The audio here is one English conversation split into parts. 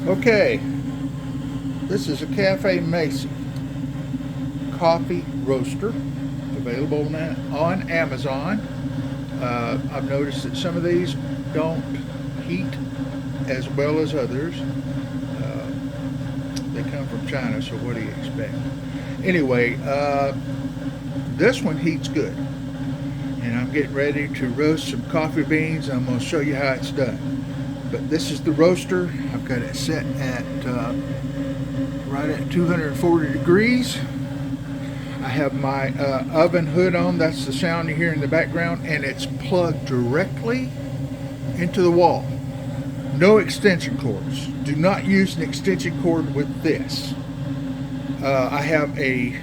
Okay, this is a Cafemasy coffee roaster available on Amazon. I've noticed that some of these don't heat as well as others. They come from China, so what do you expect? Anyway, this one heats good. And I'm getting ready to roast some coffee beans. I'm going to show you how it's done. But this is the roaster. I've got it set at right at 240 degrees. I have my oven hood on. That's the sound you hear in the background, and it's plugged directly into the wall. No extension cords. Do not use an extension cord with this. I have a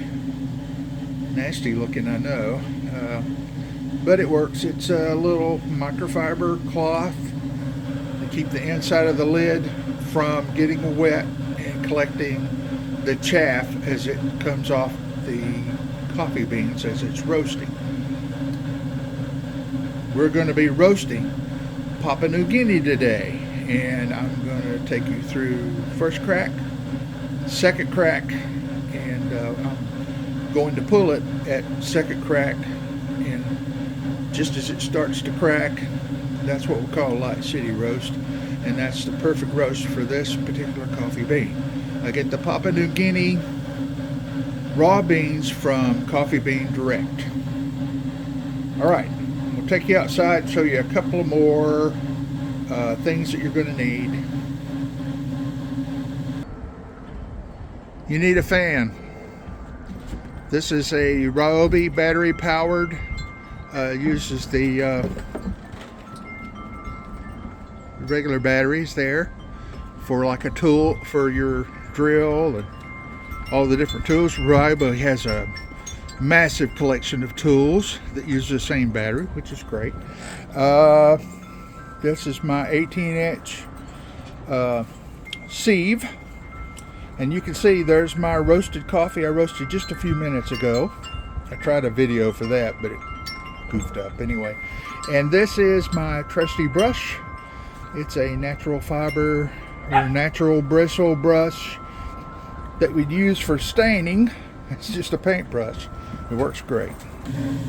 nasty looking, I know, but it works. It's a little microfiber cloth to keep the inside of the lid from getting wet and collecting the chaff as it comes off the coffee beans as it's roasting. We're going to be roasting Papua New Guinea today, and I'm going to take you through first crack, second crack, and I'm going to pull it at second crack, and just as it starts to crack, that's what we call a light city roast, and that's the perfect roast for this particular coffee bean. I get the Papua New Guinea raw beans from Coffee Bean Direct. Alright, we'll take you outside and show you a couple of more things that you're going to need. You need a fan. This is a Ryobi battery powered. Uses the regular batteries there for like a tool for your drill and all the different tools. Ryobi has a massive collection of tools that use the same battery, which is great. This is my 18-inch sieve, and you can see there's my roasted coffee I roasted just a few minutes ago. I tried a video for that, but it goofed up anyway. And this is my trusty brush. It's a natural fiber or natural bristle brush that we'd use for staining. It's just a paintbrush. It works great.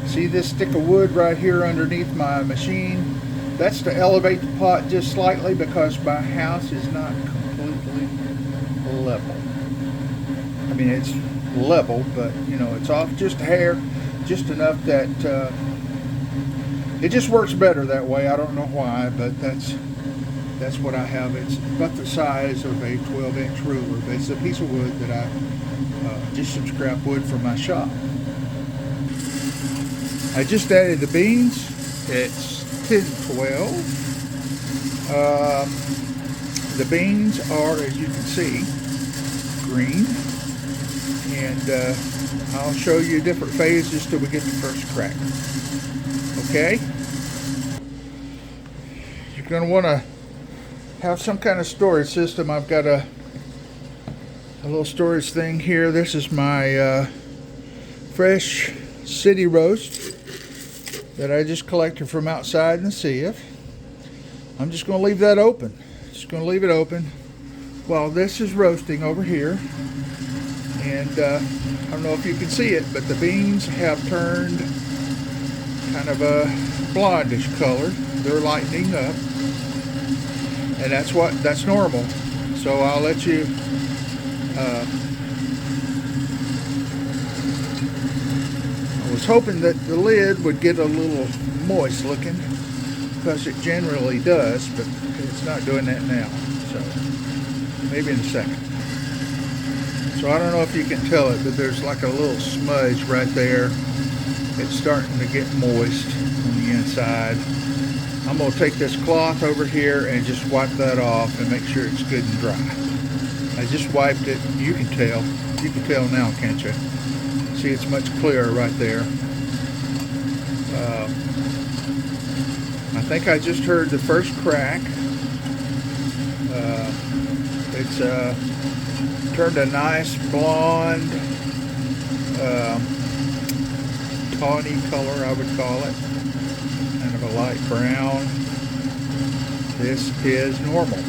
See this stick of wood right here underneath my machine? That's to elevate the pot just slightly because my house is not completely level. I mean, it's level, but you know, it's off just a hair, just enough that it just works better that way. I don't know why, but that's what I have. It's about the size of a 12-inch ruler, but it's a piece of wood that I just some scrap wood from my shop. I just added the beans. It's 10:12. The beans are, as you can see, green, and I'll show you different phases till we get to first crack. Okay? You're going to want to have some kind of storage system. I've got a little storage thing here. This is my fresh city roast that I just collected from outside in the sieve. I'm just going to leave that open. Just going to leave it open while this is roasting over here. And I don't know if you can see it, but the beans have turned kind of a blondish color. They're lightening up. And that's normal. So I'll let you I was hoping that the lid would get a little moist looking, because it generally does, but it's not doing that now. So maybe in a second. So I don't know if you can tell it, but there's like a little smudge right there. It's starting to get moist on the inside. I'm going to take this cloth over here and just wipe that off and make sure it's good and dry. I just wiped it. You can tell. You can tell now, can't you? See, it's much clearer right there. I think I just heard the first crack. It's turned a nice blonde, tawny color, I would call it. Kind of a light brown. This is normal.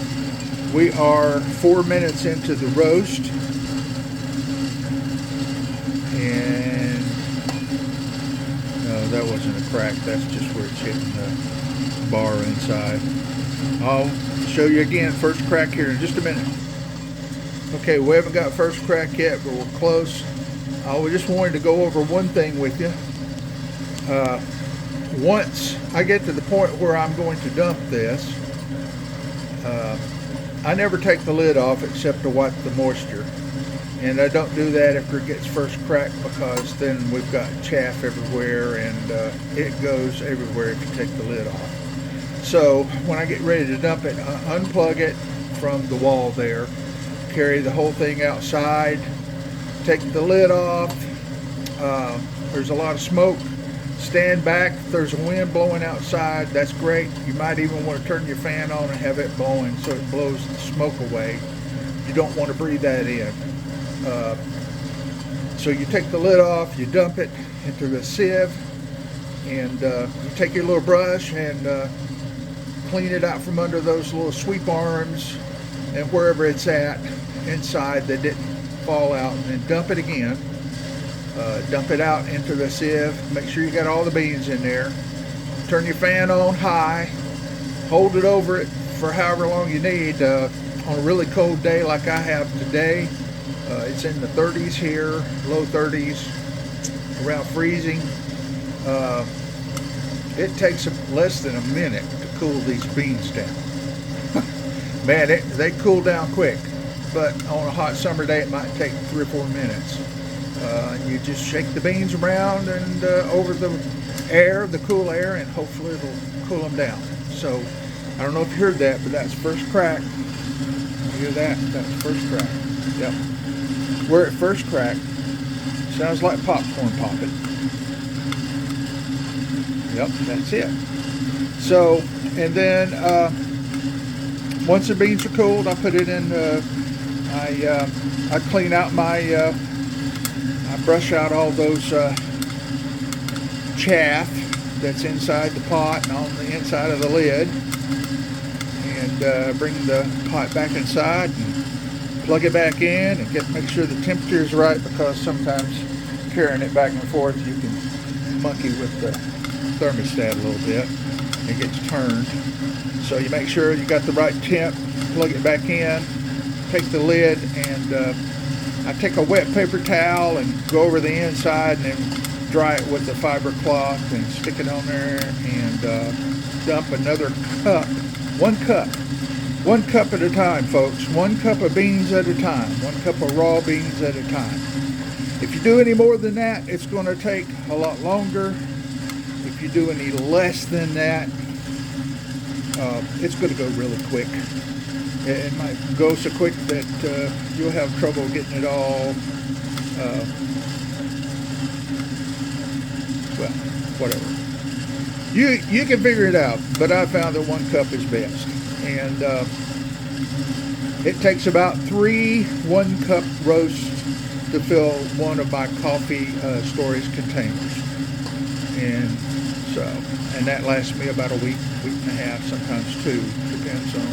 We are 4 minutes into the roast, and no, that wasn't a crack. That's just where it's hitting the bar inside. I'll show you again first crack here in just a minute. Okay, we haven't got first crack yet, but we're close. I just wanted to go over one thing with you. Once I get to the point where I'm going to dump this, I never take the lid off except to wipe the moisture. And I don't do that after it gets first crack, because then we've got chaff everywhere, and it goes everywhere if you take the lid off. So when I get ready to dump it, I unplug it from the wall there, carry the whole thing outside, take the lid off. There's a lot of smoke. Stand back. If there's a wind blowing outside, that's great. You might even want to turn your fan on and have it blowing so it blows the smoke away. You don't want to breathe that in. So you take the lid off, you dump it into the sieve, and you take your little brush and clean it out from under those little sweep arms and wherever it's at inside that didn't fall out, and then dump it again. Dump it out into the sieve. Make sure you got all the beans in there. Turn your fan on high. Hold it over it for however long you need. On a really cold day like I have today, it's in the 30s here, low 30s, around freezing. It takes less than a minute to cool these beans down. Man, they cool down quick, but on a hot summer day it might take 3 or 4 minutes. You just shake the beans around and over the air, the cool air, and hopefully it'll cool them down. So I don't know if you heard that, but that's first crack. You hear that? That's first crack. Yep. We're at first crack. Sounds like popcorn popping. Yep, that's it. So, and then once the beans are cooled, I put it in. I clean out my. I brush out all those chaff that's inside the pot and on the inside of the lid, and bring the pot back inside and plug it back in and make sure the temperature is right, because sometimes carrying it back and forth you can monkey with the thermostat a little bit. It gets turned. So you make sure you got the right temp, plug it back in, take the lid, and I take a wet paper towel and go over the inside and then dry it with the fiber cloth and stick it on there, and dump another cup. 1 cup at a time, folks. 1 cup of beans at a time. 1 cup of raw beans at a time. If you do any more than that, it's going to take a lot longer. If you do any less than that, it's going to go really quick. It might go so quick that you'll have trouble getting it all, well, whatever. You can figure it out, but I found that 1 cup is best. And it takes about 3 1-cup roasts to fill one of my coffee storage containers. And that lasts me about a week and a half, sometimes 2. Depends on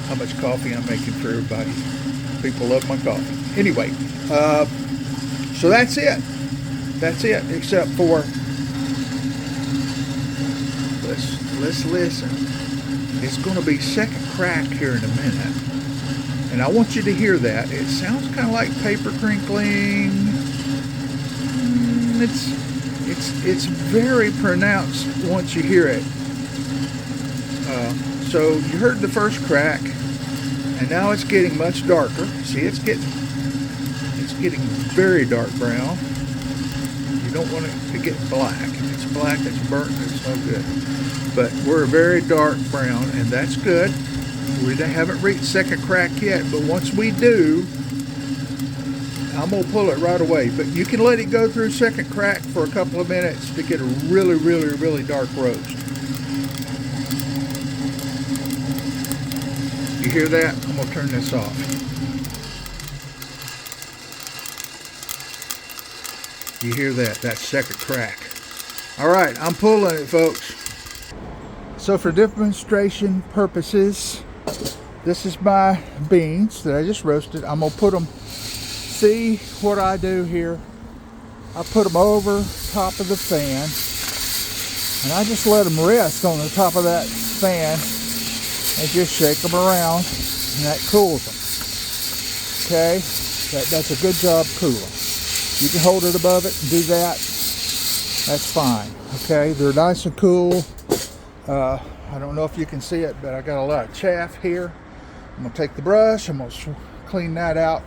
how much coffee I'm making for everybody. People love my coffee. Anyway, so that's it. That's it, except for, let's listen. It's going to be second crack here in a minute. And I want you to hear that. It sounds kind of like paper crinkling. It's very pronounced once you hear it. So you heard the first crack, and now it's getting much darker. See, it's getting very dark brown. You don't want it to get black. If it's black, it's burnt, it's no good. But we're very dark brown, and that's good. We haven't reached second crack yet, but once we do, I'm going to pull it right away. But you can let it go through second crack for a couple of minutes to get a really, really, really dark roast. You hear that? I'm going to turn this off. You hear that? That's second crack. All right, I'm pulling it, folks. So for demonstration purposes, This is my beans that I just roasted. I'm gonna put them, see what I do here. I put them over top of the fan, and I just let them rest on the top of that fan and just shake them around, and that cools them. Okay, that's a good job cooling. You can hold it above it and do that. That's fine. Okay, they're nice and cool. I don't know if you can see it, but I got a lot of chaff here. I'm gonna take the brush. I'm gonna clean that out.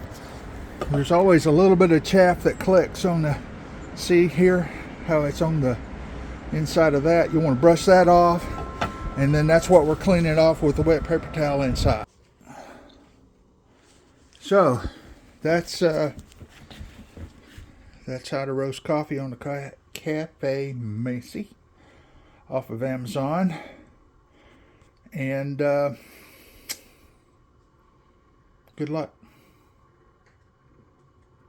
There's always a little bit of chaff that collects on the, see here how it's on the inside of that. You want to brush that off, and then that's what we're cleaning off with the wet paper towel inside. So that's how to roast coffee on the Cafemasy off of Amazon. And good luck.